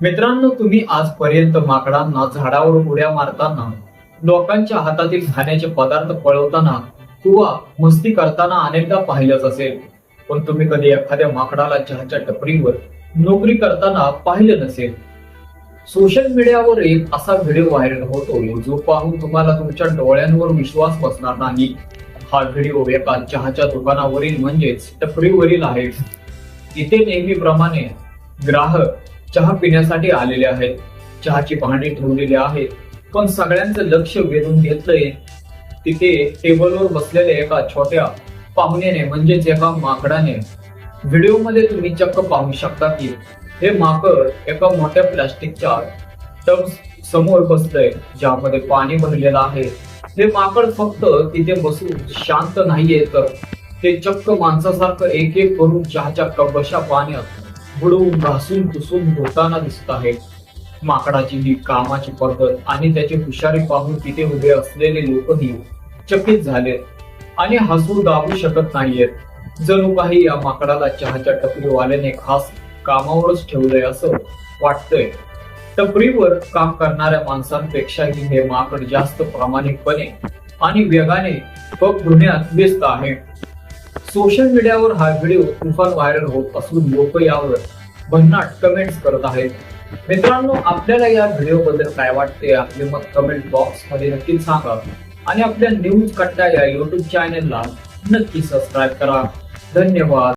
मित्रांनो, तुम्ही आजपर्यंत माकडांना झाडावर उड्या मारताना, लोकांच्या हातातील खाण्याचे पदार्थ पळवताना किंवा मस्ती करताना अनेकदा पाहिलंच असेल. पण तुम्ही कधी एखाद्या माकडाला चहाच्या टपरीवर नोकरी करताना पाहिलं नसेल. सोशल मीडियावर एक असा व्हिडिओ व्हायरल होतो जो पाहून तुम्हाला तुमच्या डोळ्यांवर विश्वास बसणार नाही. हा व्हिडिओ एका चहाच्या दुकानावरील म्हणजेच टपरीवरील आहे. इथे नेहमीप्रमाणे ग्राहक चहा पिण्यासाठी आलेले आहेत. चहाची भांडी ठेवलेली आहेत, पण सगळ्यांचं लक्ष वेधून घेतलंय तिथे टेबलवर बसलेल्या एका छोट्या पाहुण्याने म्हणजेच एका माकडाने. व्हिडिओमध्ये तुम्ही चक्क पाहू शकता की हे माकड एका मोठ्या प्लास्टिकच्या टब समोर बसलंय ज्यामध्ये पाणी भरलेलं आहे. हे माकड फक्त तिथे बसून शांत नाहीये, तर ते चक्क माणसासारखं एक एक करून चहाच्या कपशा पाण्यात बुडवून घासून पुसून धुताना दिसत आहे. माकडाची ही कामाची पद्धत आणि त्याची हुशारी पाहून तिथे उभे असलेले लोकही चकित झाले आणि हसू दाबू शकत नाहीयेत. जणू काही या माकडाला चहाच्या टपरीवाल्याने खास कामावरच ठेवलंय असं वाटतंय. टपरीवर काम करणाऱ्या माणसांपेक्षाही हे माकड जास्त प्रामाणिकपणे आणि वेगाने कप धुण्यात व्यस्त आहे. सोशल मीडियावर हा व्हिडिओ तुफान व्हायरल होत असून लोक यावर भन्नाट कमेंट्स करत आहेत. मित्रांनो, आपल्याला या व्हिडिओ बद्दल काय वाटते आपले मत कमेंट बॉक्स मध्ये नक्की सांगा आणि आपल्या न्यूज कट्टा या युट्यूब चॅनेलला नक्की सबस्क्राईब करा. धन्यवाद.